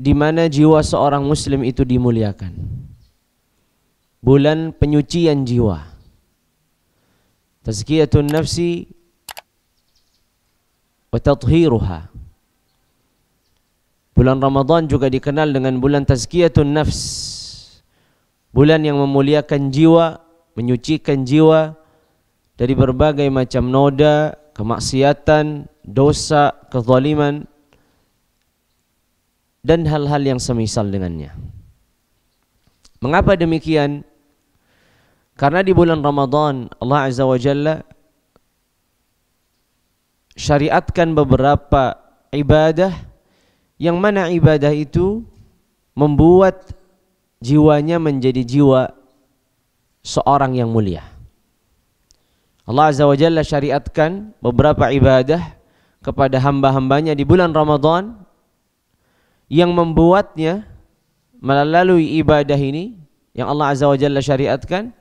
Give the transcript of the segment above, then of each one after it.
di mana jiwa seorang muslim itu dimuliakan. Bulan penyucian jiwa. Tazkiyatun nafsi wa tathhiruha. Bulan Ramadan juga dikenal dengan bulan tazkiyatun nafs. Bulan yang memuliakan jiwa, menyucikan jiwa dari berbagai macam noda, kemaksiatan, dosa, kezaliman dan hal-hal yang semisal dengannya. Mengapa demikian? Karena di bulan Ramadan Allah Azza wa Jalla syariatkan beberapa ibadah yang mana ibadah itu membuat jiwanya menjadi jiwa seorang yang mulia. Allah Azza wa Jalla syariatkan beberapa ibadah kepada hamba-hambanya di bulan Ramadan yang membuatnya melalui ibadah ini yang Allah Azza wa Jalla syariatkan,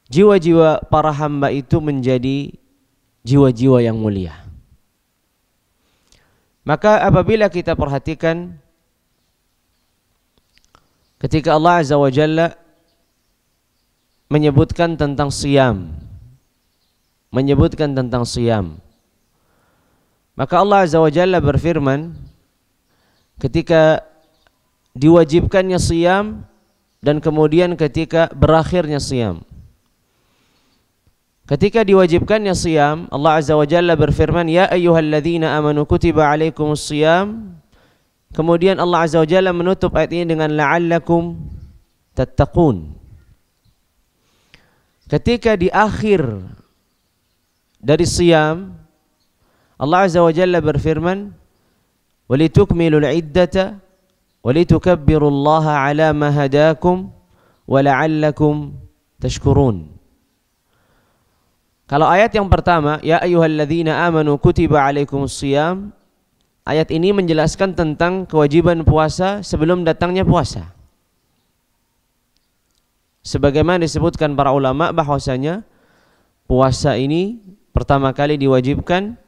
jiwa-jiwa para hamba itu menjadi jiwa-jiwa yang mulia. Maka apabila kita perhatikan ketika Allah Azza wa Jalla menyebutkan tentang siyam, maka Allah Azza wa Jalla berfirman ketika diwajibkannya siyam dan kemudian ketika berakhirnya siyam. Ketika diwajibkannya siyam, Allah Azza wa Jalla berfirman, "Ya ayyuhalladzina amanu kutiba alaikumus siyam." Kemudian Allah Azza wa Jalla menutup ayat ini dengan la'allakum tattaqun. Ketika di akhir dari siyam, Allah Azza wa Jalla berfirman, "Walitukmilul iddata walitukabbirullaha ala ma hadakum wa la'allakum tashkurun." Kalau ayat yang pertama, ya ayyuhalladzina amanu kutiba alaikumus shiyam, ayat ini menjelaskan tentang kewajiban puasa sebelum datangnya puasa. Sebagaimana disebutkan para ulama bahwasanya puasa ini pertama kali diwajibkan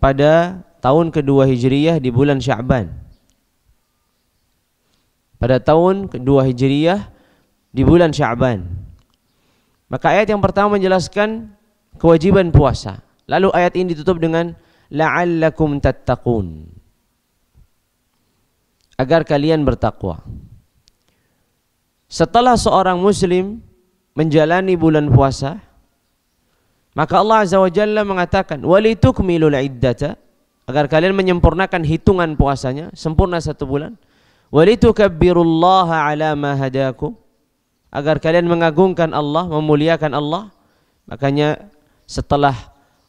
pada tahun kedua Hijriyah di bulan Sya'ban. Pada tahun kedua Hijriyah di bulan Sya'ban. Maka ayat yang pertama menjelaskan kewajiban puasa. Lalu ayat ini ditutup dengan la'allakum tattaqun, agar kalian bertakwa. Setelah seorang muslim menjalani bulan puasa, maka Allah Azza wa Jalla mengatakan walitukmilul iddata, agar kalian menyempurnakan hitungan puasanya, sempurna 1 bulan. Walitukabbirullaha ala ma hadakum, agar kalian mengagungkan Allah, memuliakan Allah. Makanya setelah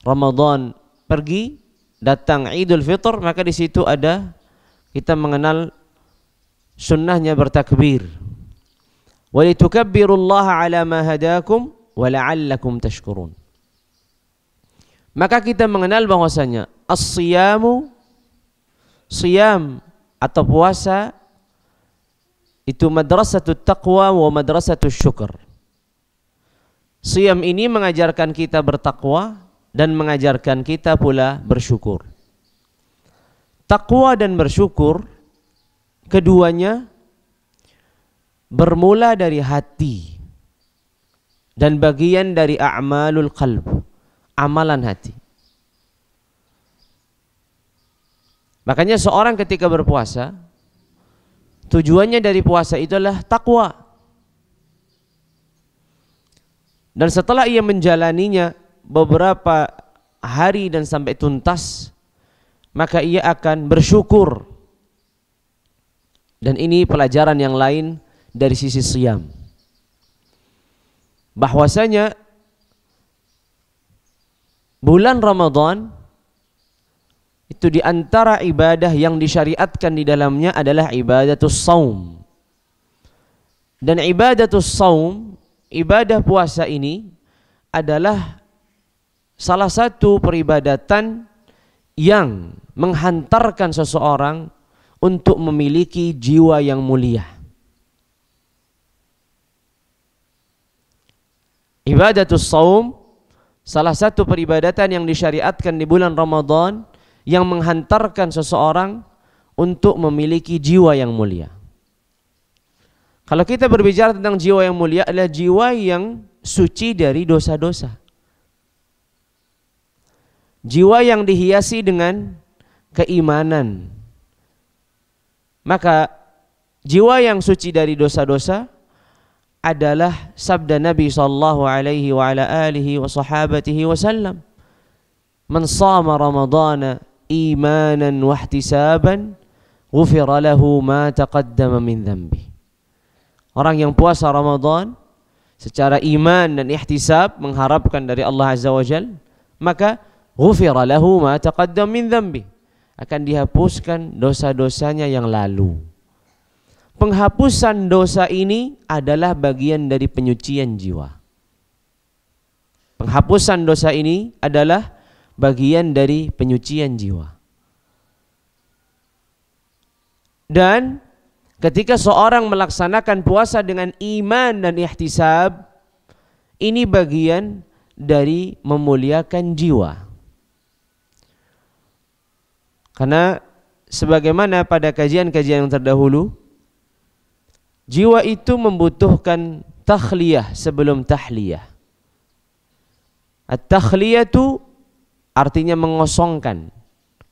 Ramadan pergi, datang Idul Fitr, maka di situ ada kita mengenal sunnahnya bertakbir. Walitukabbirullaha ala ma hadakum wa la'allakum tashkurun. Maka kita mengenal bahwasanya as-siyamu, siyam atau puasa itu madrasatut taqwa wa madrasatut syukur. Siyam ini mengajarkan kita bertakwa dan mengajarkan kita pula bersyukur. Takwa dan bersyukur keduanya bermula dari hati dan bagian dari a'malul qalb, amalan hati. Makanya seorang ketika berpuasa, tujuannya dari puasa itulah takwa. Dan setelah ia menjalaninya beberapa hari dan sampai tuntas, maka ia akan bersyukur. Dan ini pelajaran yang lain dari sisi siyam, bahwasanya bulan Ramadan itu di antara ibadah yang disyariatkan di dalamnya adalah ibadatus shaum. Dan ibadatus shaum, ibadah puasa ini adalah salah satu peribadatan yang menghantarkan seseorang untuk memiliki jiwa yang mulia. Ibadatus shaum salah satu peribadatan yang disyariatkan di bulan Ramadan yang menghantarkan seseorang untuk memiliki jiwa yang mulia. Kalau kita berbicara tentang jiwa yang mulia adalah jiwa yang suci dari dosa-dosa. Jiwa yang dihiasi dengan keimanan. Maka jiwa yang suci dari dosa-dosa adalah sabda Nabi sallallahu alaihi wa ala alihi wa sahabatihi wasallam. Man shama Ramadhana imanan wa ihtisaban ghufira lahu ma taqaddama min dhanbi. Orang yang puasa Ramadan secara iman dan ihtisab, mengharapkan dari Allah Azza wa Jalla, maka ghufira lahu ma taqaddama min dhanbi, akan dihapuskan dosa-dosanya yang lalu. Penghapusan dosa ini adalah bagian dari penyucian jiwa. Penghapusan dosa ini adalah bagian dari penyucian jiwa. Dan ketika seorang melaksanakan puasa dengan iman dan ihtisab, ini bagian dari memuliakan jiwa. Karena sebagaimana pada kajian-kajian yang terdahulu, jiwa itu membutuhkan takhliyah sebelum tahliyah. At-takhliyatu artinya mengosongkan,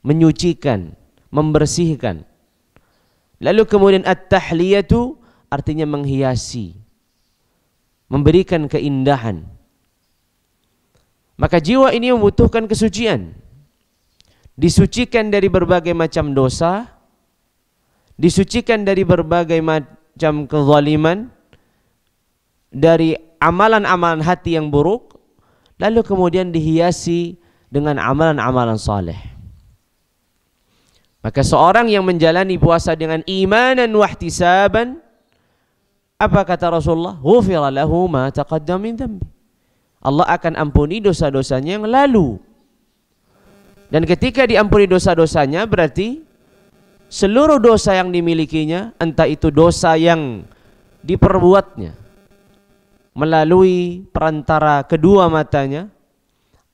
menyucikan, membersihkan. Lalu kemudian at-tahliyatu artinya menghiasi, memberikan keindahan. Maka jiwa ini membutuhkan kesucian. Disucikan dari berbagai macam dosa, disucikan dari berbagai macam kezaliman, dari amalan-amalan hati yang buruk, lalu kemudian dihiasi dengan amalan-amalan saleh. Maka seorang yang menjalani puasa dengan imanan wa ihtisaban, apa kata Rasulullah? Ghufira lahu ma taqaddama min dhanbi. Allah akan ampuni dosa-dosanya yang lalu. Dan ketika diampuni dosa-dosanya, berarti seluruh dosa yang dimilikinya, entah itu dosa yang diperbuatnya melalui perantara kedua matanya,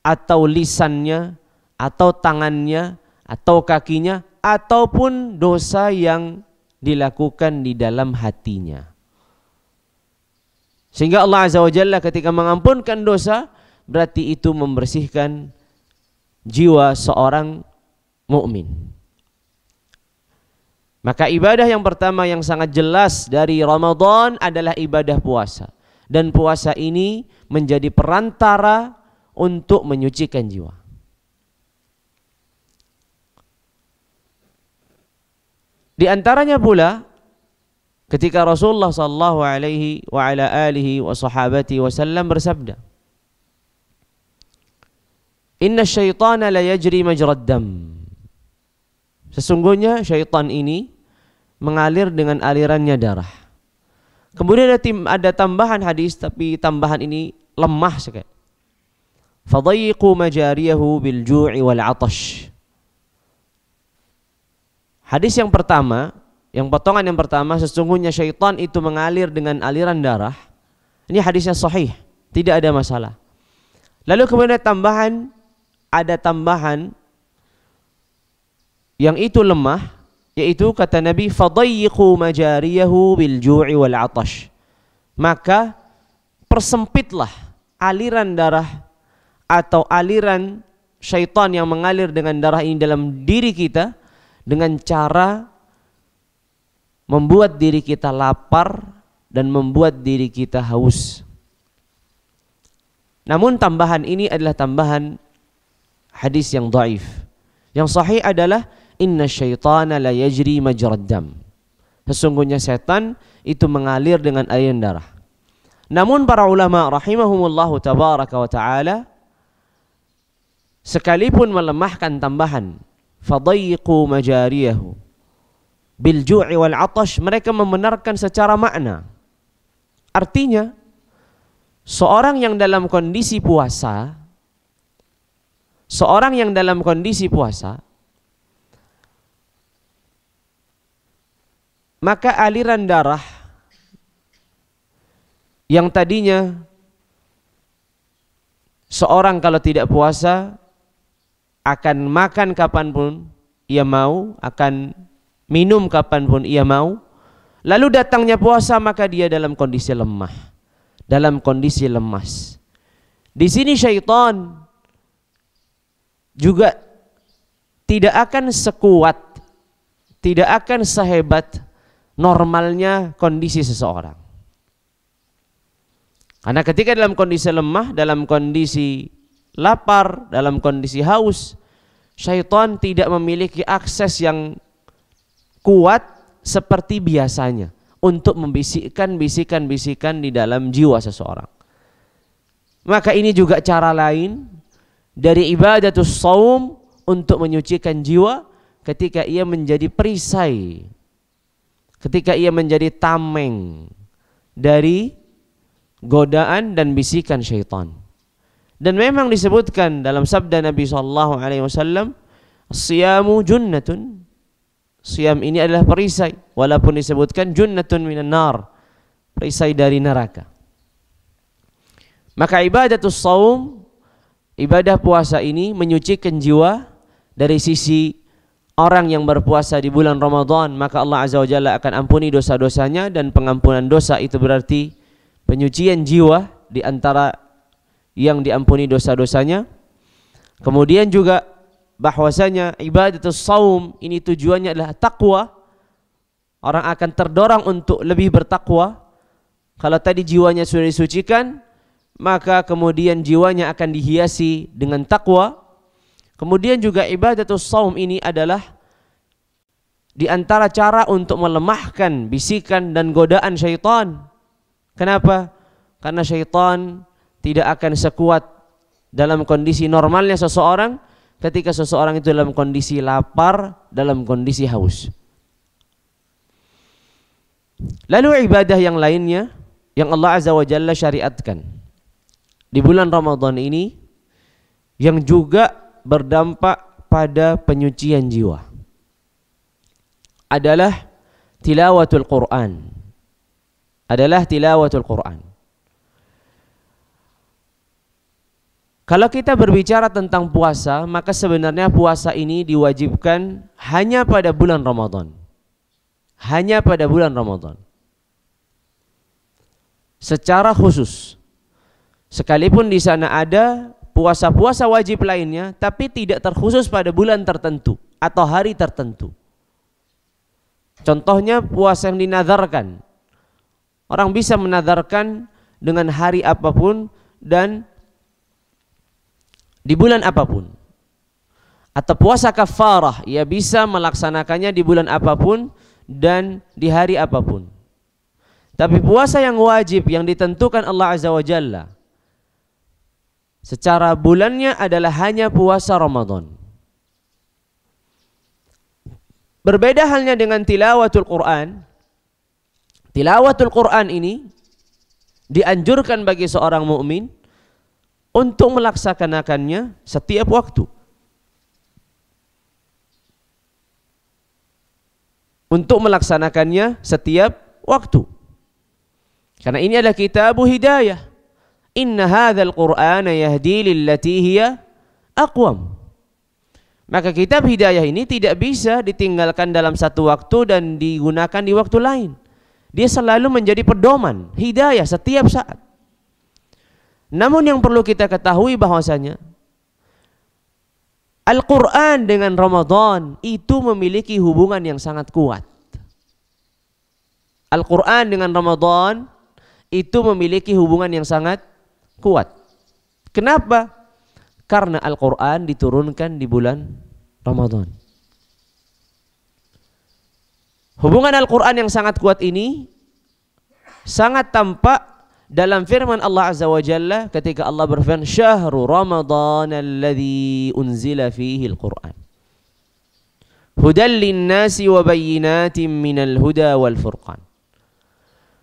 atau lisannya, atau tangannya, atau kakinya, ataupun dosa yang dilakukan di dalam hatinya. Sehingga Allah Azza wa Jalla ketika mengampunkan dosa, berarti itu membersihkan jiwa seorang mukmin. Maka ibadah yang pertama yang sangat jelas dari Ramadan adalah ibadah puasa. Dan puasa ini menjadi perantara untuk menyucikan jiwa. Di antaranya pula ketika Rasulullah sallallahu alaihi wa ala alihi wa sahabati wasallam bersabda, Inna syaitana la yajri majrad dam. Sesungguhnya syaitan ini mengalir dengan alirannya darah. Kemudian ada tambahan hadis, tapi tambahan ini lemah sekali. Fadayyiqu majariyahu bil ju'i wal 'atash. Hadis yang pertama, yang potongan yang pertama, sesungguhnya syaitan itu mengalir dengan aliran darah. Ini hadisnya sahih, tidak ada masalah. Lalu kemudian ada tambahan yang itu lemah, yaitu kata Nabi, fadayyiqu majariyahu bil ju'i wal 'atash. Maka persempitlah aliran darah atau aliran syaitan yang mengalir dengan darah ini dalam diri kita dengan cara membuat diri kita lapar dan membuat diri kita haus. Namun tambahan ini adalah tambahan hadis yang dhaif. Yang sahih adalah inna syaitana la yajri majrad dam. Sesungguhnya setan itu mengalir dengan aliran darah. Namun para ulama rahimahumullahu tabaraka wa taala sekalipun melemahkan tambahan fadayyiqu majariyahu bil ju'i wal 'atash, mereka membenarkan secara makna. Artinya seorang yang dalam kondisi puasa, maka aliran darah yang tadinya seorang kalau tidak puasa akan makan kapanpun ia mau, akan minum kapanpun ia mau. Lalu datangnya puasa, maka dia dalam kondisi lemah, dalam kondisi lemas. Di sini syaitan juga tidak akan sekuat, tidak akan sehebat normalnya kondisi seseorang. Karena ketika dalam kondisi lemah, dalam kondisi lapar, dalam kondisi haus, syaitan tidak memiliki akses yang kuat seperti biasanya untuk membisikkan bisikan-bisikan di dalam jiwa seseorang. Maka ini juga cara lain dari ibadatus shaum untuk menyucikan jiwa ketika ia menjadi perisai, ketika ia menjadi tameng dari godaan dan bisikan syaitan. Dan memang disebutkan dalam sabda Nabi SAW, "Siyamu junnatun." Siyam ini adalah perisai, walaupun disebutkan junnatun minan nar, perisai dari neraka. Maka ibadatus shaum, ibadah puasa ini menyucikan jiwa dari sisi orang yang berpuasa di bulan Ramadan, maka Allah Azza wa Jalla akan ampuni dosa-dosanya, dan pengampunan dosa itu berarti penyucian jiwa di antara yang diampuni dosa-dosanya. Kemudian juga bahwasanya ibadatus shaum ini tujuannya adalah takwa. Orang akan terdorong untuk lebih bertakwa. Kalau tadi jiwanya sudah disucikan, maka kemudian jiwanya akan dihiasi dengan takwa. Kemudian juga ibadatus shaum ini adalah di antara cara untuk melemahkan bisikan dan godaan syaitan. Kenapa? Karena syaitan tidak akan sekuat dalam kondisi normalnya seseorang ketika seseorang itu dalam kondisi lapar, dalam kondisi haus. Lalu ibadah yang lainnya yang Allah Azza wa Jalla syariatkan di bulan Ramadan ini yang juga berdampak pada penyucian jiwa adalah tilawatul Quran. Adalah tilawatul Quran. Kalau kita berbicara tentang puasa, maka sebenarnya puasa ini diwajibkan hanya pada bulan Ramadan. Hanya pada bulan Ramadan. Secara khusus. Sekalipun di sana ada puasa-puasa wajib lainnya, tapi tidak terkhusus pada bulan tertentu atau hari tertentu. Contohnya puasa yang dinazarkan. Orang bisa menazarkan dengan hari apapun dan di bulan apapun. Atau puasa kafarah, ia bisa melaksanakannya di bulan apapun dan di hari apapun. Tapi puasa yang wajib yang ditentukan Allah Azza wa Jalla secara bulannya adalah hanya puasa Ramadan. Berbeda halnya dengan tilawatul Quran. Tilawatul Quran ini dianjurkan bagi seorang mukmin untuk melaksanakannya setiap waktu. Untuk melaksanakannya setiap waktu. Karena ini adalah kitabu hidayah. Inna hadzal Qur'ana yahdi lillati hiya aqwam. Maka kitab hidayah ini tidak bisa ditinggalkan dalam satu waktu dan digunakan di waktu lain. Dia selalu menjadi pedoman hidayah setiap saat. Namun yang perlu kita ketahui bahwasanya Al-Quran dengan Ramadan itu memiliki hubungan yang sangat kuat. Al-Quran dengan Ramadan itu memiliki hubungan yang sangat kuat. Kenapa? Karena Al-Quran diturunkan di bulan Ramadan. Hubungan Al-Quran yang sangat kuat ini sangat tampak dalam firman Allah Azza wa Jalla ketika Allah berfirman, "Syahrul Ramadan alladzi unzila fihi al-Qur'an. Hudal lin-nasi wa bayyinatin minal huda wal furqan."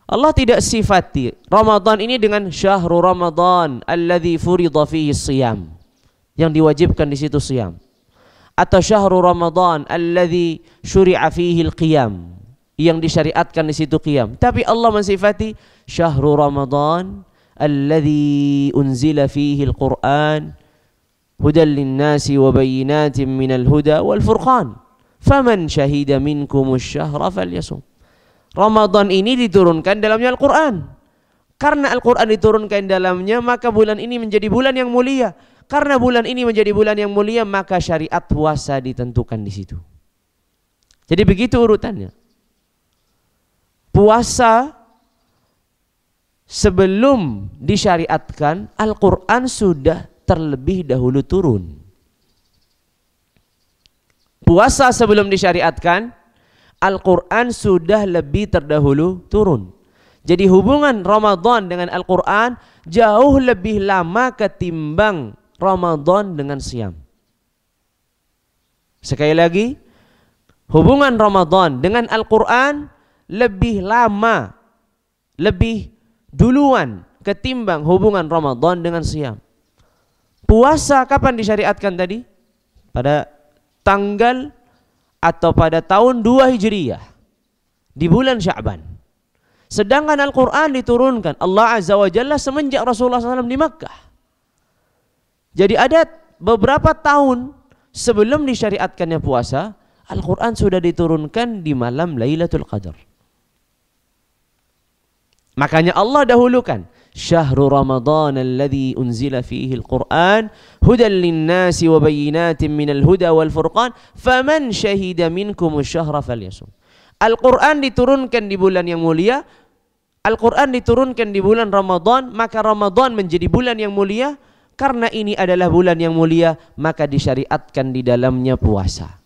Allah tidak sifati Ramadan ini dengan syahrul Ramadan alladzi furida fihi as-siyam, yang diwajibkan di situ siyam, atau syahrul Ramadan alladzi syuri'a fihi al-qiyam, yang disyariatkan di situ qiyam. Tapi Allah mensifati syahrul Ramadan alladzi unzila fihi al-Qur'an hudal lin-nasi wa bayyinatin minal huda wal furqan. Faman syahida minkumus syahra falyasum. Ramadan ini diturunkan dalamnya Al-Quran. Karena Al-Quran diturunkan dalamnya, maka bulan ini menjadi bulan yang mulia. Karena bulan ini menjadi bulan yang mulia, maka syariat puasa ditentukan di situ. Jadi begitu urutannya. Puasa sebelum disyariatkan, Al-Quran sudah terlebih dahulu turun. Puasa sebelum disyariatkan, Al-Quran sudah lebih terdahulu turun. Jadi hubungan Ramadan dengan Al-Quran jauh lebih lama ketimbang Ramadan dengan siam. Sekali lagi, hubungan Ramadan dengan Al-Quran lebih lama, lebih duluan ketimbang hubungan Ramadan dengan siam. Puasa kapan disyariatkan tadi? Pada tanggal atau pada tahun 2 Hijriyah di bulan Sya'ban. Sedangkan Al-Quran diturunkan Allah Azza wa Jalla semenjak Rasulullah SAW di Makkah. Jadi ada beberapa tahun sebelum disyariatkannya puasa, Al-Quran sudah diturunkan di malam Lailatul Qadar. Makanya Allah dahulukan Syahrul Ramadan alladzi unzila fihi al-Qur'an hudan lin-nasi wa bayyinatin minal huda wal furqan faman syahida minkumus syahra falyasum. Al-Qur'an diturunkan di bulan yang mulia, Al-Qur'an diturunkan di bulan Ramadan, maka Ramadan menjadi bulan yang mulia. Karena ini adalah bulan yang mulia, maka disyariatkan di dalamnya puasa.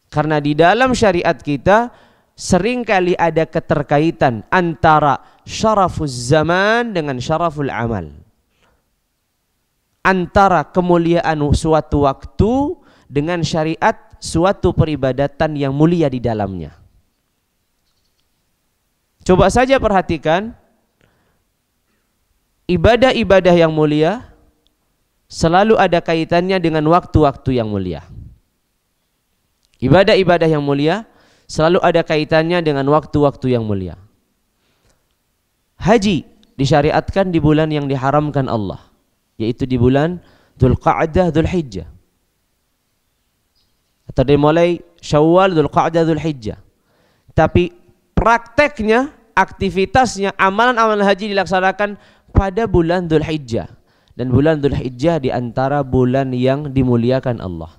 Karena di dalam syariat kita seringkali ada keterkaitan antara syarafuz zaman dengan syaraful amal. Antara kemuliaan suatu waktu dengan syariat suatu peribadatan yang mulia di dalamnya. Coba saja perhatikan ibadah-ibadah yang mulia selalu ada kaitannya dengan waktu-waktu yang mulia. Ibadah-ibadah yang mulia selalu ada kaitannya dengan waktu-waktu yang mulia. Haji disyariatkan di bulan yang diharamkan Allah, yaitu di bulan Dzulqa'dah, Dzulhijjah. Atau dimulai Syawal, Dzulqa'dah, Dzulhijjah. Tapi prakteknya, aktivitasnya, amalan-amalan haji dilaksanakan pada bulan Dzulhijjah. Dan bulan Dzulhijjah di antara bulan yang dimuliakan Allah.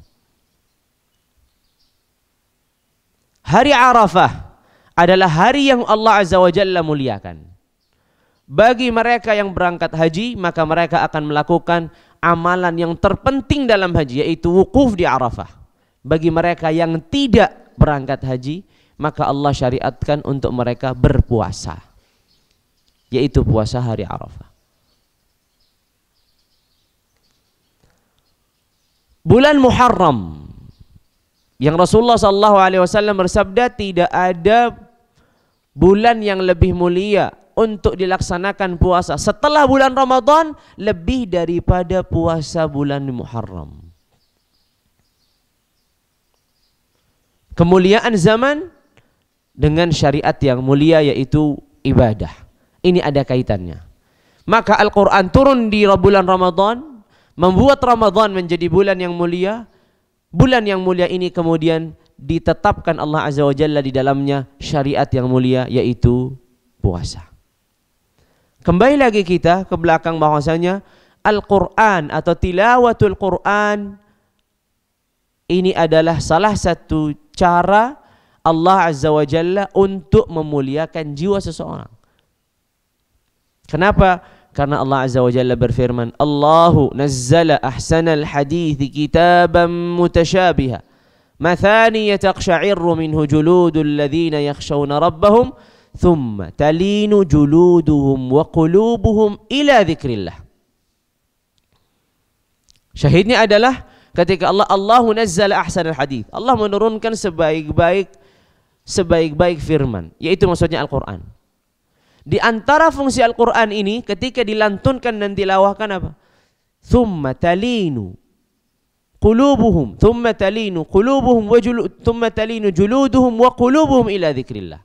Hari Arafah adalah hari yang Allah Azza wa Jalla muliakan. Bagi mereka yang berangkat haji, maka mereka akan melakukan amalan yang terpenting dalam haji, yaitu wukuf di Arafah. Bagi mereka yang tidak berangkat haji, maka Allah syariatkan untuk mereka berpuasa, yaitu puasa hari Arafah. Bulan Muharram yang Rasulullah SAW bersabda, tidak ada bulan yang lebih mulia untuk dilaksanakan puasa setelah bulan Ramadan lebih daripada puasa bulan Muharram. Kemuliaan zaman dengan syariat yang mulia, yaitu ibadah. Ini ada kaitannya. Maka Al-Quran turun di bulan Ramadan, membuat Ramadan menjadi bulan yang mulia. Bulan yang mulia ini kemudian ditetapkan Allah Azza wa Jalla di dalamnya syariat yang mulia, yaitu puasa. Kembali lagi kita ke belakang bahwasanya Al-Quran atau tilawatul Quran ini adalah salah satu cara Allah Azza wa Jalla untuk memuliakan jiwa seseorang. Kenapa? Karena Allah Azza wa Jalla berfirman, Allahu nazzala ahsanal hadithi kitaban mutasyabiha mathaniya taqsha'irru minhu juludul ladhina yakhshawna rabbahum thumma talinu juluduhum wa qulubuhum ila dzikrillah. Syahidnya adalah ketika Allahu nazzala ahsanal hadith, Allah menurunkan sebaik-baik firman, yaitu maksudnya Al-Quran. Di antara fungsi Al-Quran ini ketika dilantunkan dan tilawahkan apa? Thumma talinu qulubuhum, thumma talinu qulubuhum wa thumma talinu juluduhum wa qulubuhum ila dzikrillah.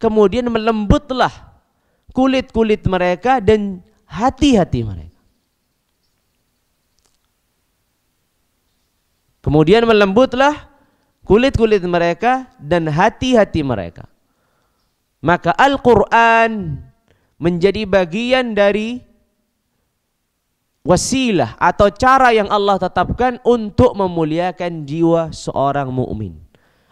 Kemudian melembutlah kulit-kulit mereka dan hati-hati mereka. Kemudian melembutlah kulit-kulit mereka dan hati-hati mereka. Maka Al-Quran menjadi bagian dari wasilah atau cara yang Allah tetapkan untuk memuliakan jiwa seorang mukmin.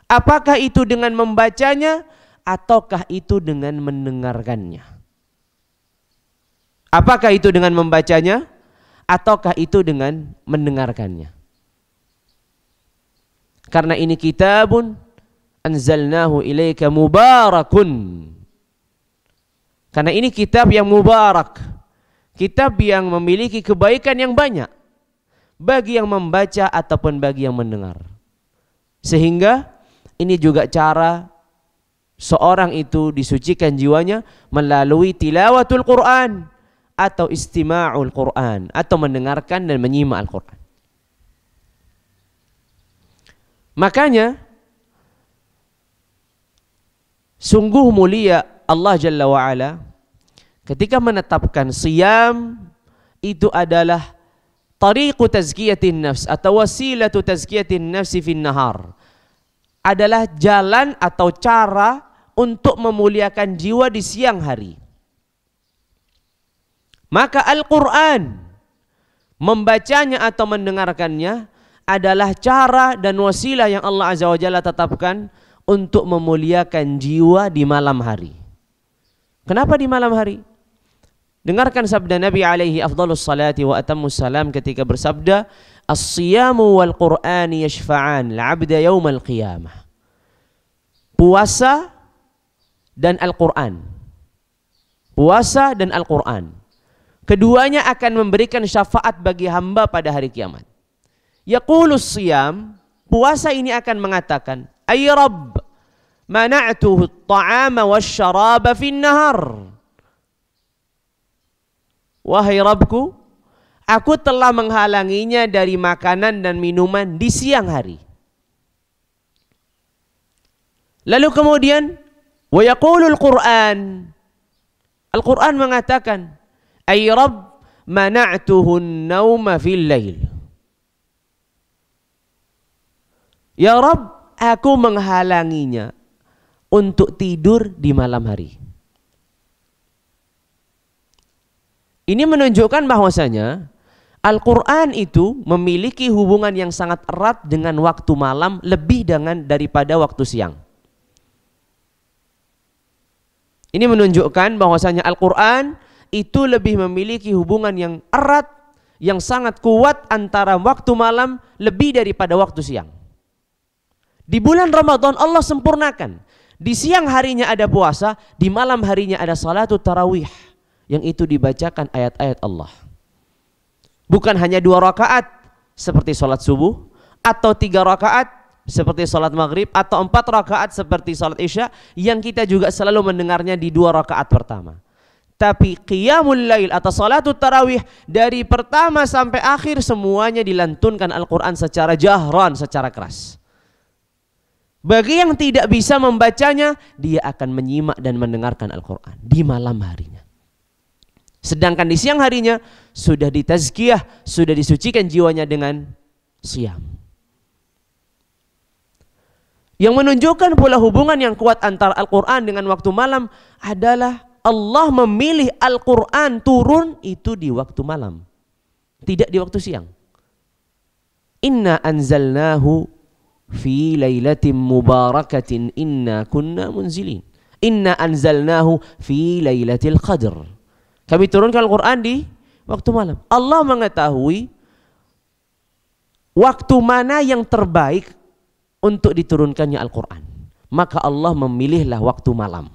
Apakah itu dengan membacanya ataukah itu dengan mendengarkannya? Apakah itu dengan membacanya ataukah itu dengan mendengarkannya? Karena ini kitabun anzalnahu ilaika mubarakun. Karena ini kitab yang mubarak, kitab yang memiliki kebaikan yang banyak bagi yang membaca ataupun bagi yang mendengar. Sehingga ini juga cara seorang itu disucikan jiwanya melalui tilawatul Quran atau istima'ul Quran, atau mendengarkan dan menyimak Al-Quran. Makanya sungguh mulia Allah Jalla wa'ala ketika menetapkan siyam itu adalah tariqu tazkiyatin nafs atau wasilatu tazkiyatin nafsi fin nahar, adalah jalan atau cara untuk memuliakan jiwa di siang hari. Maka Al-Quran, membacanya atau mendengarkannya adalah cara dan wasilah yang Allah Azza wa Jalla tetapkan untuk memuliakan jiwa di malam hari. Kenapa di malam hari? Dengarkan sabda Nabi alaihi afdhalus salati wa atammus salam ketika bersabda, "As-siyamu wal Qur'ani yashfa'an al-'abda yaumal qiyamah." Puasa dan Al-Quran. Puasa dan Al-Quran. Keduanya akan memberikan syafaat bagi hamba pada hari kiamat. Yaqulus siyam, puasa ini akan mengatakan, "Ay Rabb, mana'tuhu at-ta'ama wasyaraba fin nahar." Wahai Rabbku, aku telah menghalanginya dari makanan dan minuman di siang hari. Lalu kemudian wa yaqulul Qur'an, Al-Quran mengatakan, "Ay Rabb, mana'tuhu an-nauma fil lail." Ya Rabb, aku menghalanginya untuk tidur di malam hari. Ini menunjukkan bahwasanya Al-Quran itu memiliki hubungan yang sangat erat dengan waktu malam lebih daripada waktu siang. Ini menunjukkan bahwasanya Al-Quran itu lebih memiliki hubungan yang erat, yang sangat kuat antara waktu malam lebih daripada waktu siang. Di bulan Ramadan Allah sempurnakan. Di siang harinya ada puasa, di malam harinya ada salatul tarawih, yang itu dibacakan ayat-ayat Allah. Bukan hanya 2 rakaat seperti salat subuh, atau 3 rakaat seperti salat maghrib, atau 4 rakaat seperti salat isya, yang kita juga selalu mendengarnya di 2 rakaat pertama. Tapi qiyamul lail atau salatul tarawih dari pertama sampai akhir semuanya dilantunkan Al-Quran secara jahran, secara keras. Bagi yang tidak bisa membacanya, dia akan menyimak dan mendengarkan Al-Quran di malam harinya. Sedangkan di siang harinya sudah ditazkiyah, sudah disucikan jiwanya dengan siyam. Yang menunjukkan pula hubungan yang kuat antara Al-Quran dengan waktu malam adalah Allah memilih Al-Quran turun itu di waktu malam, tidak di waktu siang. Inna anzalnahu fi lailatin mubarakatin inna kunna munzilin. Inna anzalnahu fi lailatul qadr. Kami turunkan Al-Quran di waktu malam. Allah mengetahui waktu mana yang terbaik untuk diturunkannya Al-Quran. Maka Allah memilihlah waktu malam.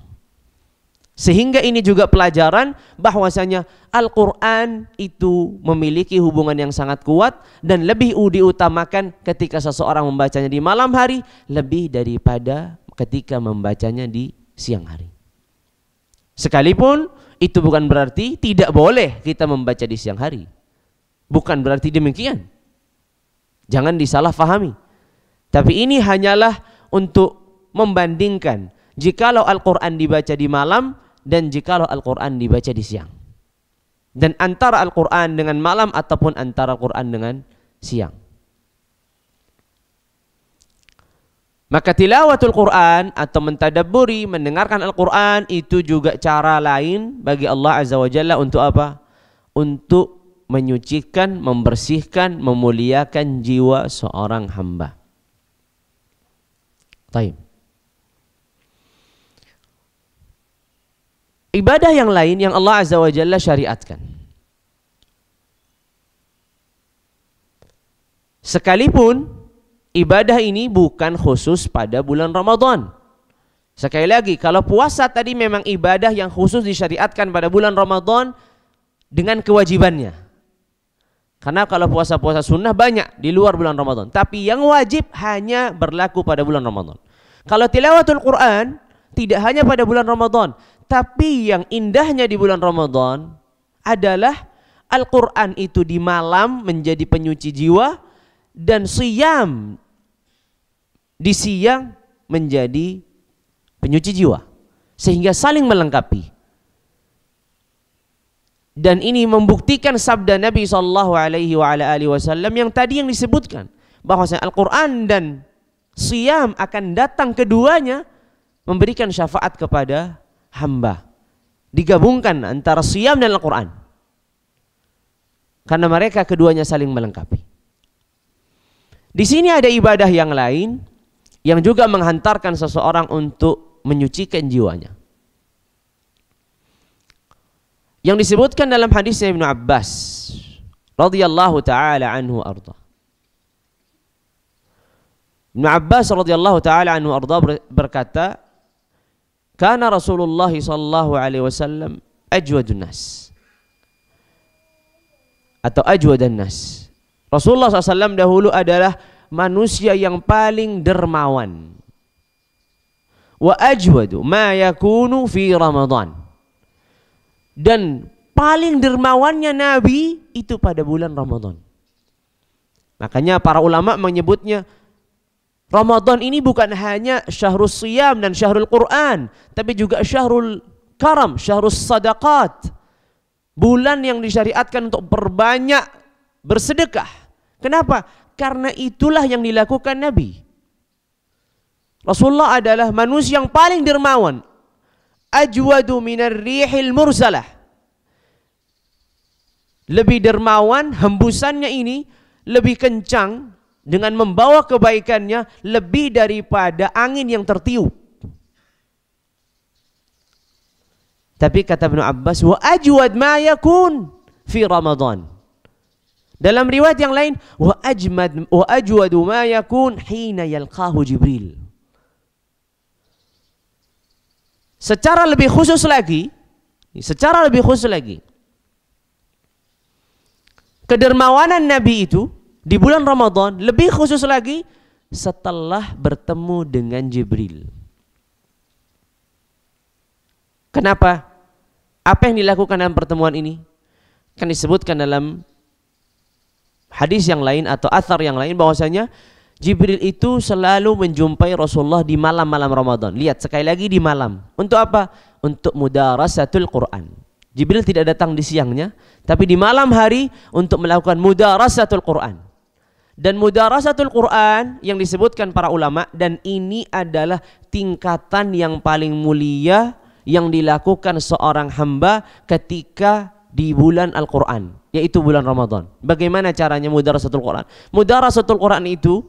Sehingga ini juga pelajaran bahwasanya Al-Quran itu memiliki hubungan yang sangat kuat dan lebih diutamakan ketika seseorang membacanya di malam hari lebih daripada ketika membacanya di siang hari. Sekalipun itu bukan berarti tidak boleh kita membaca di siang hari. Bukan berarti demikian. Jangan disalahfahami. Tapi ini hanyalah untuk membandingkan jikalau Al-Quran dibaca di malam dan jikalau Al-Quran dibaca di siang. Dan antara Al-Quran dengan malam ataupun antara Al-Quran dengan siang. Maka tilawatul Quran atau mentadabburi, mendengarkan Al-Quran itu juga cara lain bagi Allah Azza wa Jalla untuk apa? Untuk menyucikan, membersihkan, memuliakan jiwa seorang hamba. Taib. Ibadah yang lain yang Allah Azza wa Jalla syariatkan, sekalipun ibadah ini bukan khusus pada bulan Ramadan. Sekali lagi, kalau puasa tadi memang ibadah yang khusus disyariatkan pada bulan Ramadan dengan kewajibannya. Karena kalau puasa-puasa sunnah banyak di luar bulan Ramadan, tapi yang wajib hanya berlaku pada bulan Ramadan. Kalau tilawatul Quran tidak hanya pada bulan Ramadan, tapi yang indahnya di bulan Ramadan adalah Al-Quran itu di malam menjadi penyuci jiwa, dan siyam di siang menjadi penyuci jiwa, sehingga saling melengkapi. Dan ini membuktikan sabda Nabi SAW yang tadi yang disebutkan, bahwasanya Al-Quran dan siyam akan datang keduanya memberikan syafaat kepada hamba. Digabungkan antara siyam dan Al-Quran, karena mereka keduanya saling melengkapi. Di sini ada ibadah yang lain yang juga menghantarkan seseorang untuk menyucikan jiwanya, yang disebutkan dalam hadis Ibnu Abbas radhiyallahu taala anhu arda. Ibnu Abbas radhiyallahu taala anhu arda berkata, "Kana Rasulullah sallallahu alaihi wasallam ajwadun nas." Atau ajwadan nas. Rasulullah SAW dahulu adalah manusia yang paling dermawan. Wa ajwadu ma yakunu fi Ramadan. Dan paling dermawannya Nabi itu pada bulan Ramadan. Makanya para ulama menyebutnya Ramadan ini bukan hanya syahrul siyam dan syahrul Quran, tapi juga syahrul karam, syahrul sadaqat. Bulan yang disyariatkan untuk berbanyak bersedekah. Kenapa? Karena itulah yang dilakukan Nabi. Rasulullah adalah manusia yang paling dermawan. Ajwadu minar rihil mursalah. Lebih dermawan, hembusannya ini lebih kencang dengan membawa kebaikannya lebih daripada angin yang tertiup. Tapi kata Ibnu Abbas, wa ajwad ma yakun fi Ramadan. Dalam riwayat yang lain, wa ajwadu ma yakun hina yalqahu Jibril. Secara lebih khusus lagi, kedermawanan Nabi itu di bulan Ramadan lebih khusus lagi setelah bertemu dengan Jibril. Kenapa? Apa yang dilakukan dalam pertemuan ini? Kan disebutkan dalam hadis yang lain atau athar yang lain bahwasanya Jibril itu selalu menjumpai Rasulullah di malam-malam Ramadan. Lihat sekali lagi, di malam. Untuk apa? Untuk mudarasatul Quran. Jibril tidak datang di siangnya, tapi di malam hari untuk melakukan mudarasatul Quran. Dan mudarasatul Quran yang disebutkan para ulama, dan ini adalah tingkatan yang paling mulia yang dilakukan seorang hamba ketika di bulan Al-Quran, yaitu bulan Ramadan. Bagaimana caranya mudarasatul Quran? Mudarasatul Quran itu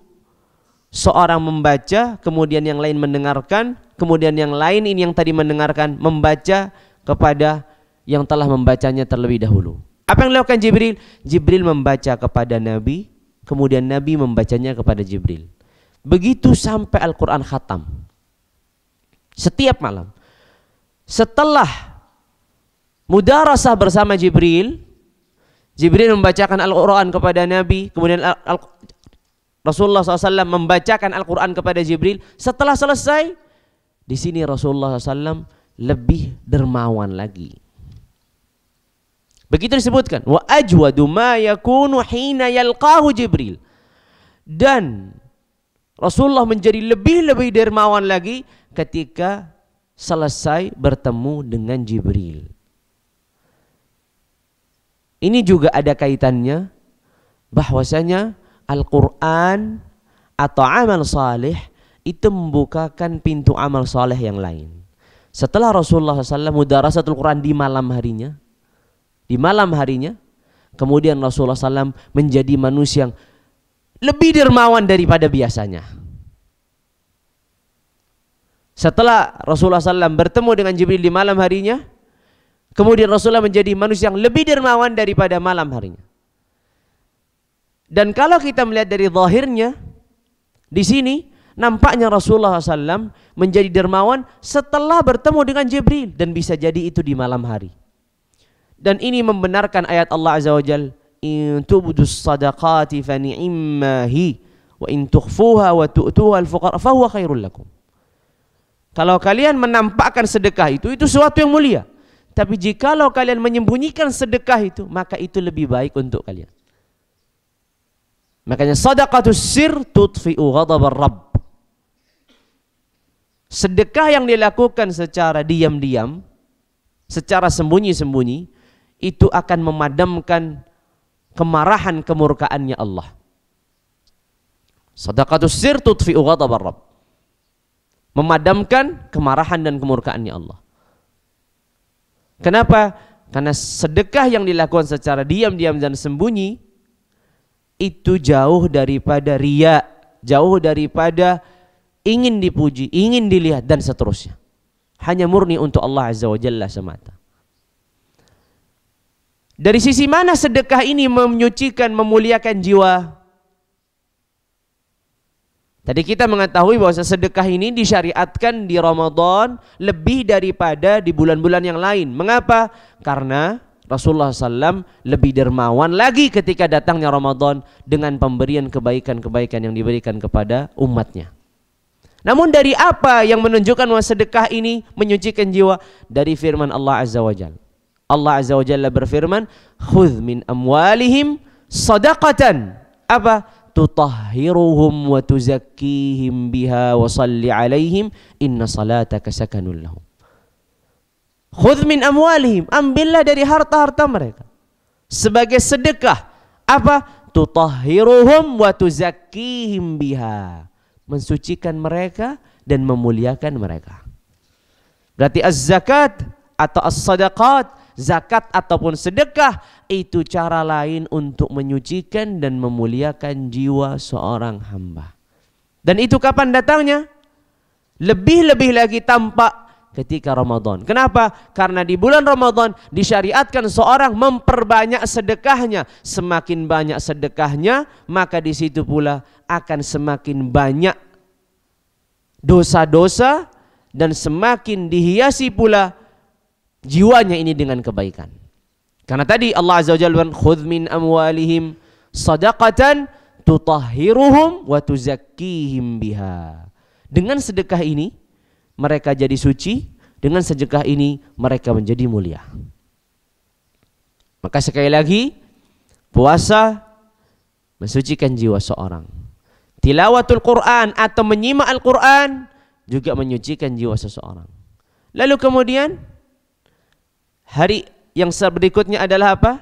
seorang membaca, kemudian yang lain mendengarkan, kemudian yang lain ini yang tadi mendengarkan membaca kepada yang telah membacanya terlebih dahulu. Apa yang dilakukan Jibril? Jibril membaca kepada Nabi, kemudian Nabi membacanya kepada Jibril. Begitu sampai Al-Quran khatam. Setiap malam. Setelah mudarasah bersama Jibril, Jibril membacakan Al-Quran kepada Nabi, kemudian Rasulullah SAW membacakan Al-Quran kepada Jibril. Setelah selesai, di sini Rasulullah SAW lebih dermawan lagi. Begitu disebutkan, wa ajwadu ma yakunu hina yalqahu Jibril. Dan Rasulullah menjadi lebih dermawan lagi ketika selesai bertemu dengan Jibril. Ini juga ada kaitannya bahwasanya Al-Quran atau amal salih itu membukakan pintu amal soleh yang lain. Setelah Rasulullah SAW mudarasatul Quran di malam harinya, kemudian Rasulullah SAW menjadi manusia yang lebih dermawan daripada biasanya. Setelah Rasulullah SAW bertemu dengan Jibril di malam harinya, kemudian Rasulullah menjadi manusia yang lebih dermawan daripada malam harinya. Dan kalau kita melihat dari zahirnya, di sini nampaknya Rasulullah SAW menjadi dermawan setelah bertemu dengan Jibril, dan bisa jadi itu di malam hari. Dan ini membenarkan ayat Allah Azza wa Jalla, in tubdus sadaqati fa ni'immahi wa in tukhfuha wa tu'tuha al-fuqara fa huwa khairul lakum. Kalau kalian menampakkan sedekah itu sesuatu yang mulia. Tapi jikalau kalian menyembunyikan sedekah itu, maka itu lebih baik untuk kalian. Makanya sadaqatus sir tudfi'u ghadabar rabb. Sedekah yang dilakukan secara diam-diam, secara sembunyi-sembunyi, itu akan memadamkan kemarahan kemurkaannya Allah. Sadaqatus sir tudfi'u ghadabar rabb. Memadamkan kemarahan dan kemurkaannya Allah. Kenapa? Karena sedekah yang dilakukan secara diam-diam dan sembunyi itu jauh daripada riya, jauh daripada ingin dipuji, ingin dilihat dan seterusnya. Hanya murni untuk Allah Azza wa Jalla semata. Dari sisi mana sedekah ini menyucikan, memuliakan jiwa? Tadi kita mengetahui bahwa sedekah ini disyariatkan di Ramadan lebih daripada di bulan-bulan yang lain. Mengapa? Karena Rasulullah SAW lebih dermawan lagi ketika datangnya Ramadan dengan pemberian kebaikan-kebaikan yang diberikan kepada umatnya. Namun dari apa yang menunjukkan bahwa sedekah ini menyucikan jiwa? Dari firman Allah Azza wa Jalla. Allah Azza wa Jalla berfirman, khudh min amwalihim sadaqatan. Apa? Tutahhiruhum wa tuzakkihim biha wa salli alaihim inna salataka sakanun lahum. Khudh min amwalihim, ambillah dari harta-harta mereka sebagai sedekah. Apa? Tutahhiruhum wa tuzakkihim biha, mensucikan mereka dan memuliakan mereka. Berarti az-zakat atau as-sadaqat, zakat ataupun sedekah, itu cara lain untuk menyucikan dan memuliakan jiwa seorang hamba. Dan itu kapan datangnya? Lebih-lebih lagi tampak ketika Ramadan. Kenapa? Karena di bulan Ramadan disyariatkan seorang memperbanyak sedekahnya. Semakin banyak sedekahnya, maka di situ pula akan semakin banyak dosa-dosa dan semakin dihiasi pula jiwanya ini dengan kebaikan. Karena tadi Allah Azza wa Jalla khudh min amwalihim sadaqatan tutahhiruhum wa tuzakkihim biha. Dengan sedekah ini mereka jadi suci, dengan sedekah ini mereka menjadi mulia. Maka sekali lagi, puasa mensucikan jiwa seorang. Tilawatul Quran atau menyimak Al-Quran juga menyucikan jiwa seseorang. Lalu kemudian hari yang berikutnya adalah apa?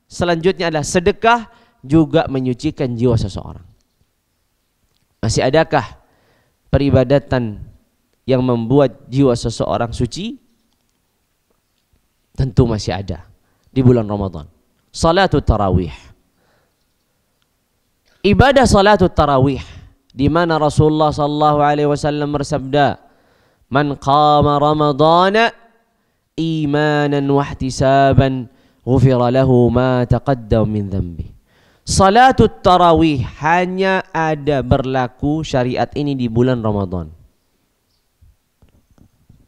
Selanjutnya adalah sedekah juga menyucikan jiwa seseorang. Masih adakah peribadatan yang membuat jiwa seseorang suci? Tentu masih ada di bulan Ramadan. Salatul tarawih. Ibadah salatul tarawih, di mana Rasulullah sallallahu alaihi wasallam bersabda, "Man qama Ramadana imanan wa ihtisaban ghufira lahu ma taqaddam min dhanbi." Salatul tarawih hanya ada berlaku syariat ini di bulan Ramadan.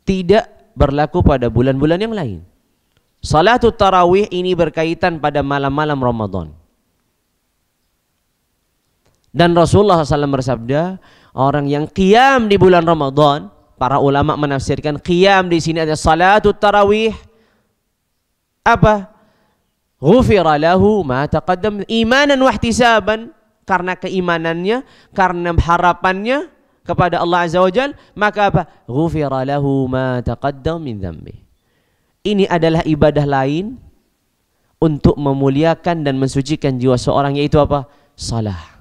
Tidak berlaku pada bulan-bulan yang lain. Salatul tarawih ini berkaitan pada malam-malam Ramadan. Dan Rasulullah SAW bersabda, orang yang qiyam di bulan Ramadan, para ulama menafsirkan qiyam di sini ada salatul tarawih. Apa? Ghufira lahu ma taqaddam imanan wa ihtisaban, karena keimanannya, karena harapannya kepada Allah Azza wa Jalla, maka apa? Ghufira lahu ma taqaddam min dhanbi. Ini adalah ibadah lain untuk memuliakan dan mensucikan jiwa seorang, yaitu apa? Salah.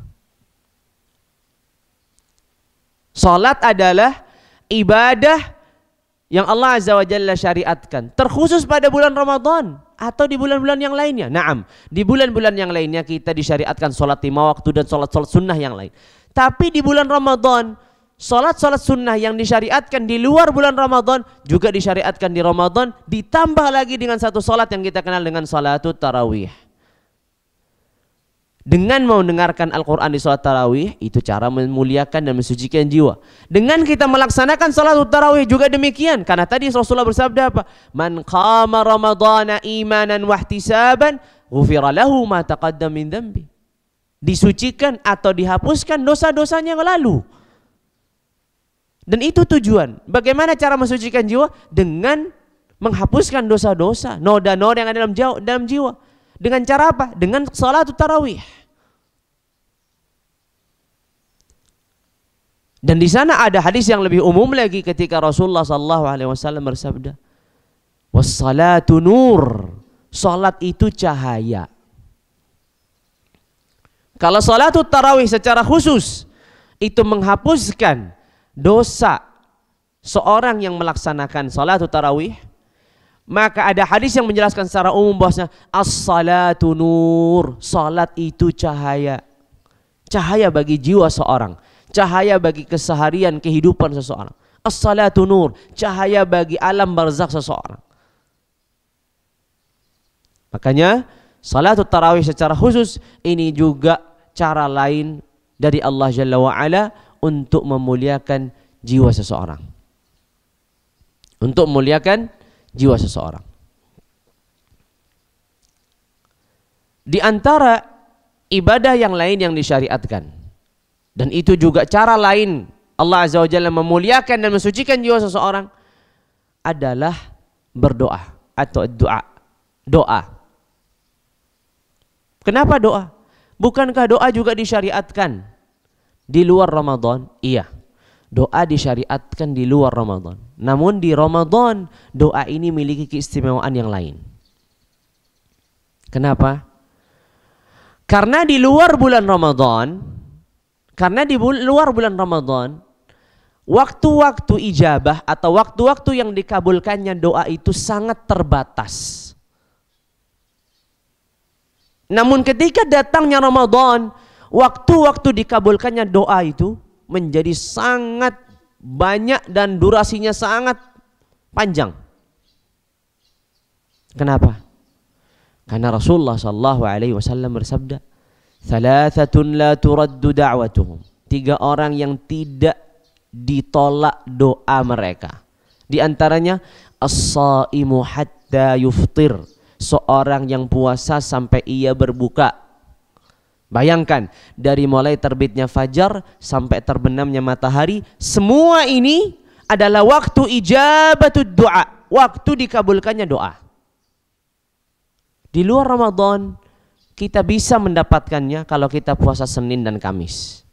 Salat adalah ibadah yang Allah Azza wa Jalla syariatkan, terkhusus pada bulan Ramadan atau di bulan-bulan yang lainnya. Naam, di bulan-bulan yang lainnya kita disyariatkan salat 5 waktu dan salat-salat sunnah yang lain. Tapi di bulan Ramadan, salat-salat sunnah yang disyariatkan di luar bulan Ramadan juga disyariatkan di Ramadan, ditambah lagi dengan satu salat yang kita kenal dengan salatut tarawih. Dengan mau mendengarkan Al-Quran di salat tarawih, itu cara memuliakan dan mensucikan jiwa. Dengan kita melaksanakan salat tarawih juga demikian. Karena tadi Rasulullah bersabda apa? Man qama ramadhana imanan wahtisaban ghufira lahu ma taqaddam min dhanbi. Disucikan atau dihapuskan dosa-dosanya yang lalu. Dan itu tujuan. Bagaimana cara mensucikan jiwa? Dengan menghapuskan dosa-dosa, noda-noda yang ada dalam jiwa. Dengan cara apa? Dengan salat tarawih. Dan di sana ada hadis yang lebih umum lagi ketika Rasulullah SAW bersabda, "Was-salatu nur." Salat itu cahaya. Kalau salat tarawih secara khusus itu menghapuskan dosa seorang yang melaksanakan salat tarawih, maka ada hadis yang menjelaskan secara umum bahwasanya as-salatu nur, salat itu cahaya. Cahaya bagi jiwa seorang, cahaya bagi keseharian kehidupan seseorang. As-salatu nur, cahaya bagi alam barzakh seseorang. Makanya salat tarawih secara khusus ini juga cara lain dari Allah Jalla wa Ala untuk memuliakan jiwa seseorang. Untuk memuliakan jiwa seseorang. Di antara ibadah yang lain yang disyariatkan, dan itu juga cara lain Allah Azza wa Jalla memuliakan dan mensucikan jiwa seseorang, adalah berdoa atau doa. Kenapa doa? Bukankah doa juga disyariatkan di luar Ramadan? Iya, doa disyariatkan di luar Ramadan. Namun di Ramadan doa ini memiliki keistimewaan yang lain. Kenapa? Karena di luar bulan Ramadan, waktu-waktu ijabah atau waktu-waktu yang dikabulkannya doa itu sangat terbatas. Namun ketika datangnya Ramadan, waktu-waktu dikabulkannya doa itu menjadi sangat banyak dan durasinya sangat panjang. Kenapa? Karena Rasulullah SAW bersabda, "Thalathatun la turaddu da'watuhum." 3 orang yang tidak ditolak doa mereka. Di antaranya as-saimu hatta yuftir, seorang yang puasa sampai ia berbuka. Bayangkan, dari mulai terbitnya fajar sampai terbenamnya matahari, semua ini adalah waktu ijabatud doa, waktu dikabulkannya doa. Di luar Ramadan kita bisa mendapatkannya kalau kita puasa Senin dan Kamis.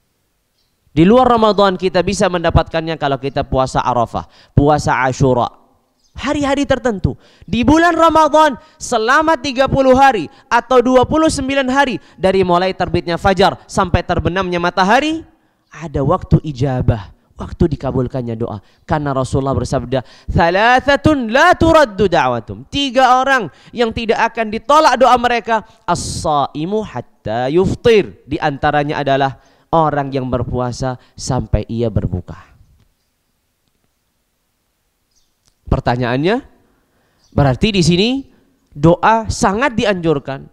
Di luar Ramadan kita bisa mendapatkannya kalau kita puasa Arafah, puasa Ashura, hari-hari tertentu. Di bulan Ramadan selama 30 hari atau 29 hari dari mulai terbitnya fajar sampai terbenamnya matahari, ada waktu ijabah, waktu dikabulkannya doa. Karena Rasulullah bersabda, "Thalathatun la turaddu da'watum." 3 orang yang tidak akan ditolak doa mereka, as-saimu hatta yuftir. Di antaranya adalah orang yang berpuasa sampai ia berbuka. Pertanyaannya, berarti di sini doa sangat dianjurkan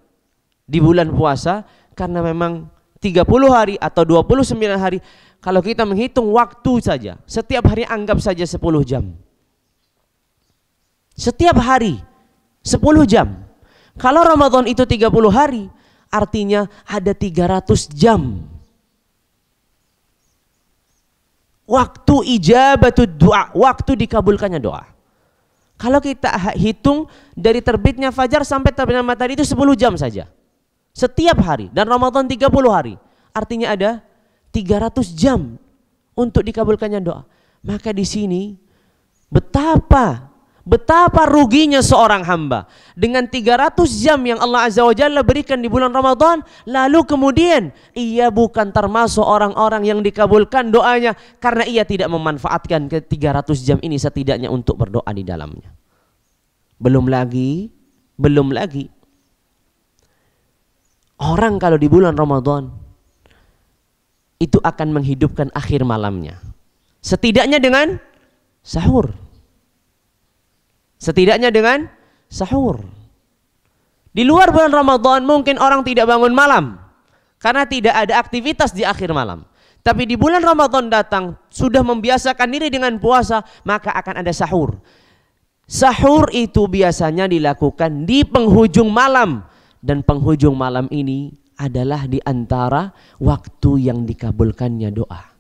di bulan puasa karena memang 30 hari atau 29 hari, kalau kita menghitung waktu saja, setiap hari anggap saja 10 jam. Setiap hari 10 jam. Kalau Ramadan itu 30 hari, artinya ada 300 jam. Waktu ijabatud doa, waktu dikabulkannya doa. Kalau kita hitung dari terbitnya fajar sampai terbitnya matahari itu 10 jam saja. Setiap hari, dan Ramadan 30 hari. Artinya ada 300 jam untuk dikabulkannya doa. Maka di sini betapa Betapa ruginya seorang hamba dengan 300 jam yang Allah Azza wa Jalla berikan di bulan Ramadan, lalu kemudian ia bukan termasuk orang-orang yang dikabulkan doanya karena ia tidak memanfaatkan ke 300 jam ini setidaknya untuk berdoa di dalamnya. Belum lagi orang kalau di bulan Ramadan itu akan menghidupkan akhir malamnya, setidaknya dengan sahur. Setidaknya dengan sahur. Di luar bulan Ramadan mungkin orang tidak bangun malam karena tidak ada aktivitas di akhir malam. Tapi di bulan Ramadan datang sudah membiasakan diri dengan puasa, maka akan ada sahur. Sahur itu biasanya dilakukan di penghujung malam, dan penghujung malam ini adalah di antara waktu yang dikabulkannya doa.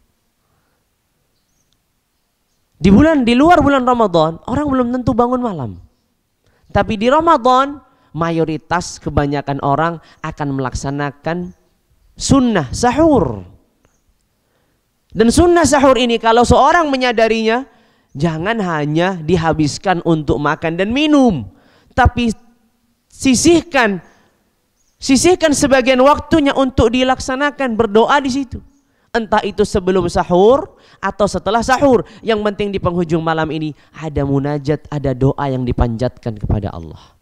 Di luar bulan Ramadan orang belum tentu bangun malam. Tapi di Ramadan mayoritas kebanyakan orang akan melaksanakan sunnah sahur. Dan sunnah sahur ini kalau seorang menyadarinya, jangan hanya dihabiskan untuk makan dan minum, tapi sisihkan sebagian waktunya untuk dilaksanakan berdoa di situ. Entah itu sebelum sahur atau setelah sahur. Yang penting di penghujung malam ini ada munajat, ada doa yang dipanjatkan kepada Allah.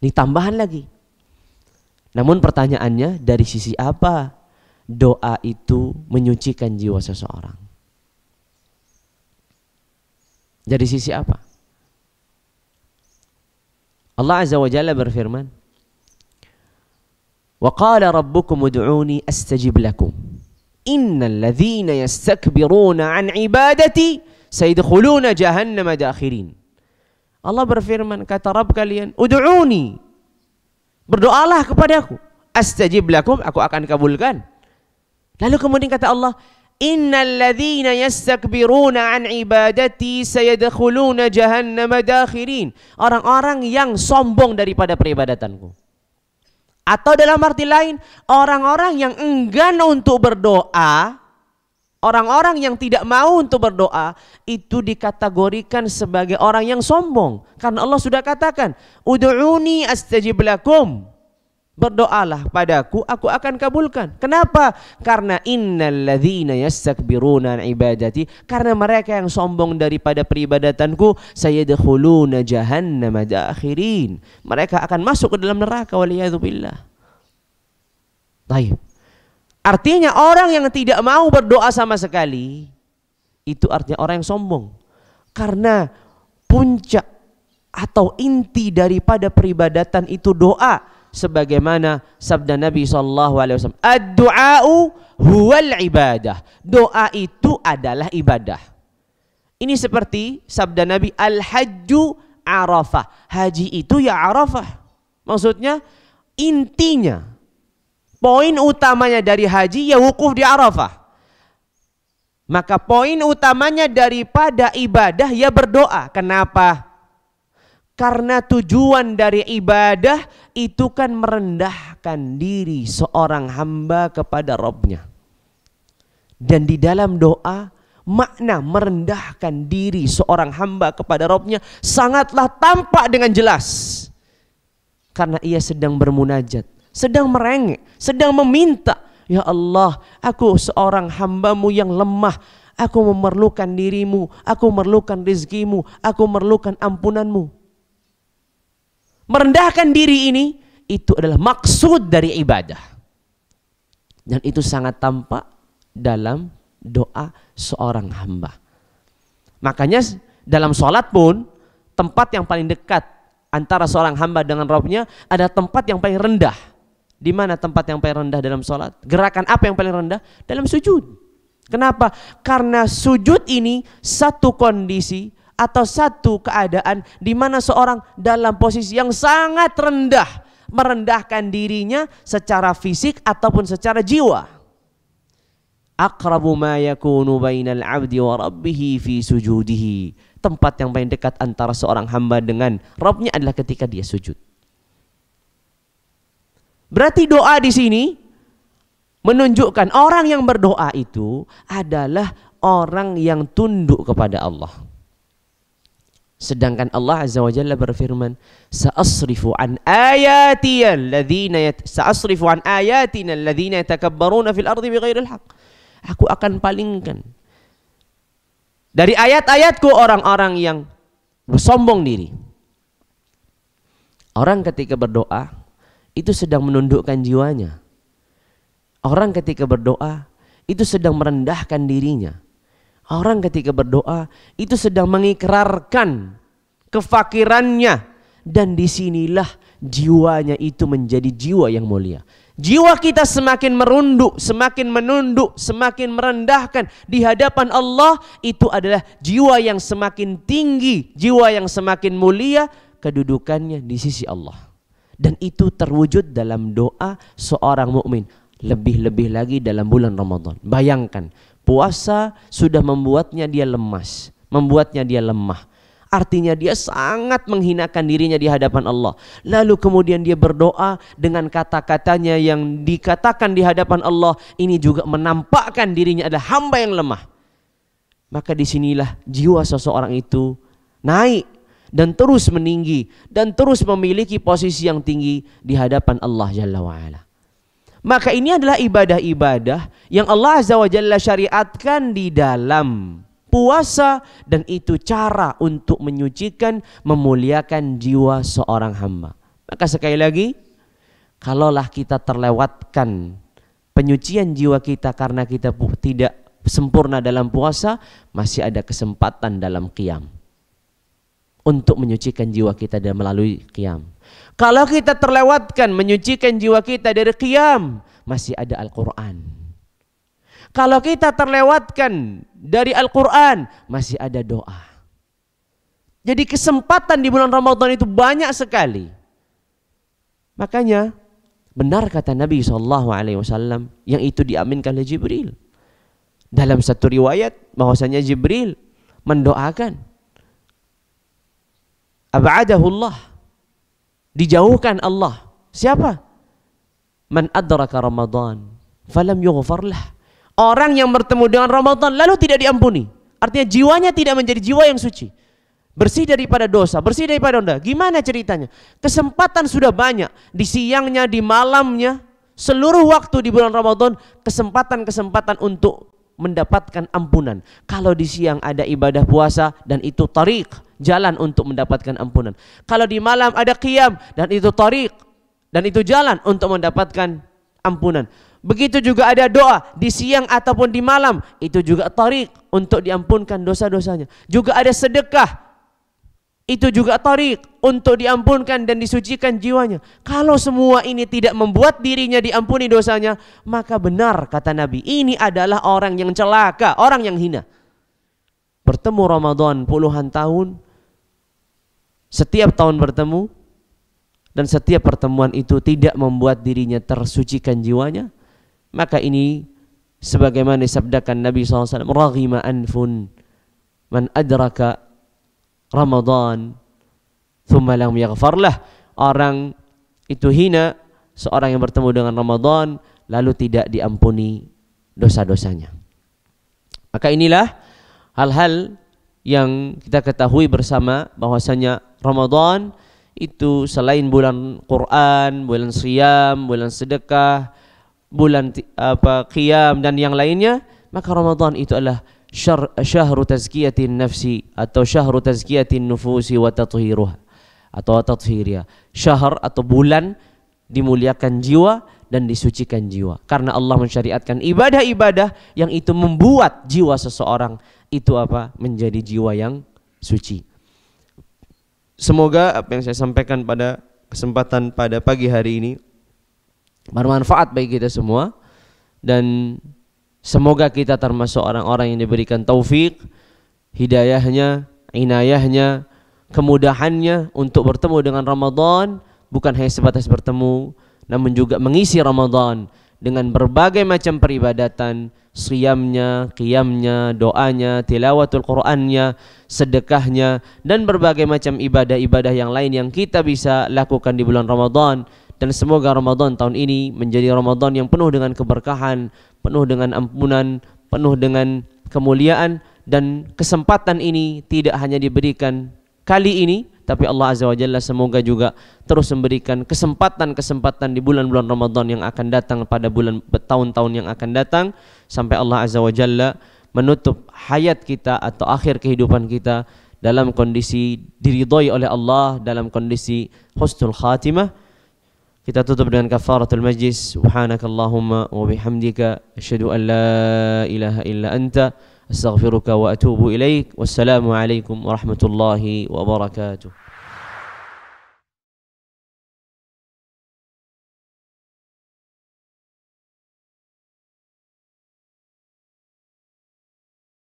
Ini tambahan lagi. Namun pertanyaannya, dari sisi apa doa itu menyucikan jiwa seseorang? Dari sisi apa? Allah Azza wa Jalla berfirman, وَقَالَ رَبُّكُمُ ادْعُونِي أَسْتَجِبْ لَكُمْ إِنَّ الَّذِينَ يَسْتَكْبِرُونَ عَنْ عِبَادَتِي سَيَدْخُلُونَ جَهَنَّمَ دَاخِرِينَ. Allah berfirman, kata Rabb kalian, ud'uni, berdoalah kepadaku, astajib lakum, aku akan kabulkan. Lalu kemudian kata Allah, innal ladzina yastakbiruna an ibadati sayadkhuluna jahannama dakhirin. Orang-orang yang sombong daripada peribadatanku. Atau dalam arti lain, orang-orang yang enggan untuk berdoa, orang-orang yang tidak mau untuk berdoa, itu dikategorikan sebagai orang yang sombong. Karena Allah sudah katakan, ud'uni astajib lakum, berdoalah padaku, aku akan kabulkan. Kenapa? Karena innal ladzina yastakbiruna an ibadati, karena mereka yang sombong daripada peribadatanku, sayadkhuluna jahannama dakhirin, mereka akan masuk ke dalam neraka, waliyadzubillah. Baik. Artinya orang yang tidak mau berdoa sama sekali, itu artinya orang yang sombong. Karena puncak atau inti daripada peribadatan itu doa. Sebagaimana sabda Nabi SAW, ad-du'a'u huwal ibadah. Doa itu adalah ibadah. Ini seperti sabda Nabi, al-hajju arafah. Haji itu ya arafah. Maksudnya intinya, poin utamanya dari haji ya wukuf di arafah. Maka poin utamanya daripada ibadah ya berdoa. Kenapa? Karena tujuan dari ibadah itu kan merendahkan diri seorang hamba kepada Rabbnya. Dan di dalam doa, makna merendahkan diri seorang hamba kepada Rabbnya sangatlah tampak dengan jelas. Karena ia sedang bermunajat, sedang merengek, sedang meminta, ya Allah, aku seorang hambamu yang lemah, aku memerlukan dirimu, aku memerlukan rizkimu, aku memerlukan ampunanmu. Merendahkan diri ini, itu adalah maksud dari ibadah. Dan itu sangat tampak dalam doa seorang hamba. Makanya dalam sholat pun, tempat yang paling dekat antara seorang hamba dengan Rabbnya ada tempat yang paling rendah. Di mana tempat yang paling rendah dalam sholat? Gerakan apa yang paling rendah? Dalam sujud. Kenapa? Karena sujud ini satu kondisi atau satu keadaan di mana seorang dalam posisi yang sangat rendah, merendahkan dirinya secara fisik ataupun secara jiwa. Aqrabu ma yakunu bainal 'abdi wa rabbih fi sujudihi. Tempat yang paling dekat antara seorang hamba dengan Rabbnya adalah ketika dia sujud. Berarti doa di sini menunjukkan orang yang berdoa itu adalah orang yang tunduk kepada Allah. Sedangkan Allah Azza wa Jalla berfirman, Sa'asrifu an ayatina alladhina yatakabbaruna fil ardi bighairil haqq. Aku akan palingkan dari ayat-ayatku orang-orang yang bersombong diri. Orang ketika berdoa itu sedang menundukkan jiwanya. Orang ketika berdoa itu sedang merendahkan dirinya. Orang ketika berdoa itu sedang mengikrarkan kefakirannya, dan disinilah jiwanya itu menjadi jiwa yang mulia. Jiwa kita semakin merunduk, semakin menunduk, semakin merendahkan di hadapan Allah, itu adalah jiwa yang semakin tinggi, jiwa yang semakin mulia kedudukannya di sisi Allah. Dan itu terwujud dalam doa seorang mukmin, lebih-lebih lagi dalam bulan Ramadan. Bayangkan, puasa sudah membuatnya dia lemas, membuatnya dia lemah. Artinya dia sangat menghinakan dirinya di hadapan Allah. Lalu kemudian dia berdoa dengan kata-katanya yang dikatakan di hadapan Allah, ini juga menampakkan dirinya adalah hamba yang lemah. Maka disinilah jiwa seseorang itu naik dan terus meninggi dan terus memiliki posisi yang tinggi di hadapan Allah Jalla wa'ala. Maka ini adalah ibadah-ibadah yang Allah Azza wa Jalla syariatkan di dalam puasa, dan itu cara untuk menyucikan, memuliakan jiwa seorang hamba. Maka sekali lagi, kalaulah kita terlewatkan penyucian jiwa kita karena kita tidak sempurna dalam puasa, masih ada kesempatan dalam qiyam untuk menyucikan jiwa kita dan melalui qiyam. Kalau kita terlewatkan menyucikan jiwa kita dari qiyam, masih ada Al-Quran. Kalau kita terlewatkan dari Al-Quran, masih ada doa. Jadi kesempatan di bulan Ramadan itu banyak sekali. Makanya benar kata Nabi SAW yang itu diaminkan oleh Jibril. Dalam satu riwayat bahwasanya Jibril mendoakan, ab'adahullah, dijauhkan Allah. Siapa? Man adraka Ramadan falam yughfar lah. Orang yang bertemu dengan Ramadan lalu tidak diampuni. Artinya jiwanya tidak menjadi jiwa yang suci, bersih daripada dosa, bersih daripada dosa. Gimana ceritanya? Kesempatan sudah banyak, di siangnya, di malamnya, seluruh waktu di bulan Ramadan, kesempatan-kesempatan untuk mendapatkan ampunan. Kalau di siang ada ibadah puasa, dan itu tariq, jalan untuk mendapatkan ampunan. Kalau di malam ada qiyam, dan itu tariq, dan itu jalan untuk mendapatkan ampunan. Begitu juga ada doa di siang ataupun di malam, itu juga tariq untuk diampunkan dosa-dosanya. Juga ada sedekah, itu juga tariq untuk diampunkan dan disucikan jiwanya. Kalau semua ini tidak membuat dirinya diampuni dosanya, maka benar kata Nabi, ini adalah orang yang celaka, orang yang hina. Bertemu Ramadan puluhan tahun, setiap tahun bertemu, dan setiap pertemuan itu tidak membuat dirinya tersucikan jiwanya, maka ini sebagaimana disabdakan Nabi SAW, raghima anfun man adraka Ramadan thumma lam yaghfar lah. Orang itu hina, seorang yang bertemu dengan Ramadan lalu tidak diampuni dosa-dosanya. Maka inilah hal-hal yang kita ketahui bersama, bahwasanya Ramadan itu selain bulan Quran, bulan Siyam, bulan sedekah, bulan qiyam dan yang lainnya, maka Ramadan itu adalah syahru tazkiyatin nafsi atau syahru tazkiyatin nufusi wa tathiruha atau tathhiriha. Syahr atau bulan dimuliakan jiwa dan disucikan jiwa, karena Allah mensyariatkan ibadah-ibadah yang itu membuat jiwa seseorang itu menjadi jiwa yang suci. Semoga apa yang saya sampaikan pada kesempatan pada pagi hari ini bermanfaat bagi kita semua, dan semoga kita termasuk orang-orang yang diberikan taufik, hidayahnya, inayahnya, kemudahannya untuk bertemu dengan Ramadan, bukan hanya sebatas bertemu, namun juga mengisi Ramadan dengan berbagai macam peribadatan, siyamnya, qiyamnya, doanya, tilawatul Qur'annya, sedekahnya, dan berbagai macam ibadah-ibadah yang lain yang kita bisa lakukan di bulan Ramadan. Dan semoga Ramadan tahun ini menjadi Ramadan yang penuh dengan keberkahan, penuh dengan ampunan, penuh dengan kemuliaan, dan kesempatan ini tidak hanya diberikan kali ini, tapi Allah Azza wa Jalla semoga juga terus memberikan kesempatan-kesempatan di bulan-bulan Ramadan yang akan datang, pada bulan tahun-tahun yang akan datang, sampai Allah Azza wa Jalla menutup hayat kita atau akhir kehidupan kita dalam kondisi diridhai oleh Allah, dalam kondisi husnul khatimah. Kita tutup dengan kafaratul majlis. Subhanakallahumma wa bihamdika asyhadu an la ilaha illa anta astaghfiruka wa atubu ilaik. Wassalamu alaikum warahmatullahi wabarakatuh.